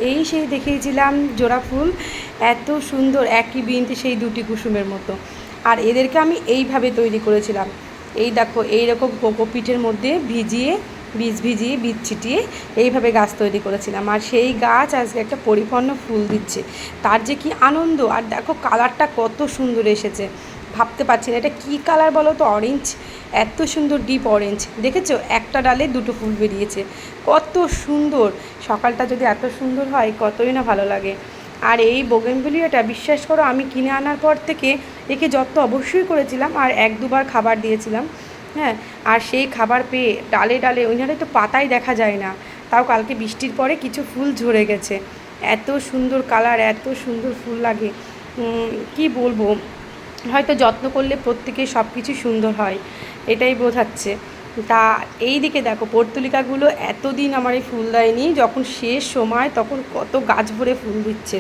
এই সেই দেখিয়েছিলাম জোড়া ফুল, এত সুন্দর একই বিনতে সেই দুটি কুসুমের মতো। আর এদেরকে আমি এইভাবে তৈরি করেছিলাম, এই দেখো এইরকম কোকোপিটের মধ্যে ভিজিয়ে বীজ ছিটিয়ে এইভাবে গাছ তৈরি করেছিলাম। আর সেই গাছ আজকে একটা পরিপূর্ণ ফুল দিচ্ছে, তার যে কি আনন্দ! আর দেখো কালারটা কত সুন্দর এসেছে, ভাবতে পারছি না এটা কী কালার বলো তো, অরেঞ্জ, এত সুন্দর ডিপ অরেঞ্জ। দেখেছো একটা ডালে দুটো ফুল বেরিয়েছে, কত সুন্দর! সকালটা যদি এত সুন্দর হয় কতই না ভালো লাগে। আর এই বোগেনভিলিয়াটা বিশ্বাস করো আমি কিনে আনার পর থেকে একে যত্ন অবশ্যই করেছিলাম, আর এক দুবার খাবার দিয়েছিলাম। হ্যাঁ, আর সেই খাবার পেয়ে ডালে ডালে ওইখানে তো পাতাই দেখা যায় না, তাও কালকে বৃষ্টির পরে কিছু ফুল ঝরে গেছে। এত সুন্দর কালার, এত সুন্দর ফুল লাগে, কি বলবো। হয়তো যত্ন করলে প্রত্যেকেই সব কিছু সুন্দর হয়, এটাই বোঝাচ্ছে। তা এই দিকে দেখো পর্তুলিকাগুলো এতদিন আমার এই ফুল দেয়নি, যখন শেষ সময় তখন কত গাছ ভরে ফুল দিচ্ছে।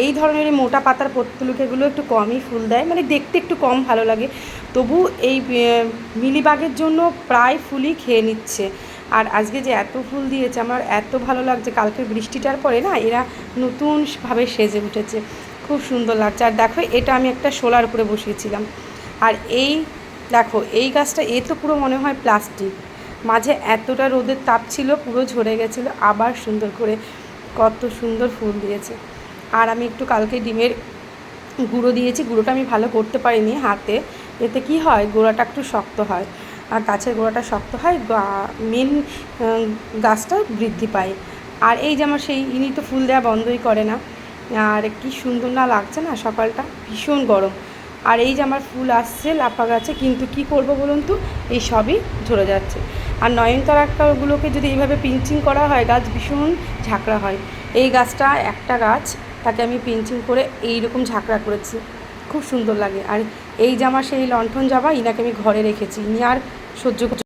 এই ধরনের মোটা পাতার পর্তুলিকাগুলো একটু কমই ফুল দেয়, মানে দেখতে একটু কম ভালো লাগে। তবু এই মিলিবাগের জন্য প্রায় ফুলই খেয়ে নিচ্ছে। আর আজকে যে এত ফুল দিয়েছে আমার এত ভালো লাগছে, কালকের বৃষ্টিটার পরে না এরা নতুনভাবে সেজে উঠেছে, খুব সুন্দর লাগছে। আর দেখো এটা আমি একটা শোলার উপরে বসিয়েছিলাম। আর এই দেখো এই গাছটা এ তো পুরো মনে হয় প্লাস্টিক, মাঝে এতটা রোদের তাপ ছিল পুরো ঝরে গেছিলো, আবার সুন্দর করে কত সুন্দর ফুল দিয়েছে। আর আমি একটু কালকে ডিমের গুঁড়ো দিয়েছি, গুঁড়োটা আমি ভালো করতে পারিনি হাতে, এতে কি হয় গোড়াটা একটু শক্ত হয়, আর গাছের গোড়াটা শক্ত হয়, মেন গাছটা বৃদ্ধি পায়। আর এই যে আমার সেই ইনি তো ফুল দেওয়া বন্ধই করে না, আর কি সুন্দর না লাগছে না, সকালটা ভীষণ গরম। আর এই যে আমার ফুল আসছে লাফা গাছে, কিন্তু কি করব বলুন তো, এই সবই ঝরে যাচ্ছে। আর নয়নতারাগুলোকে যদি এইভাবে পিঞ্চিং করা হয় গাছ ভীষণ ঝাঁকড়া হয়। এই গাছটা একটা গাছ, তাকে আমি পিঞ্চিং করে এইরকম ঝাঁকড়া করেছি, খুব সুন্দর লাগে। আর এই যে আমার সেই লণ্ঠন জবা, ইনাকে আমি ঘরে রেখেছি, ইনি আর সহ্য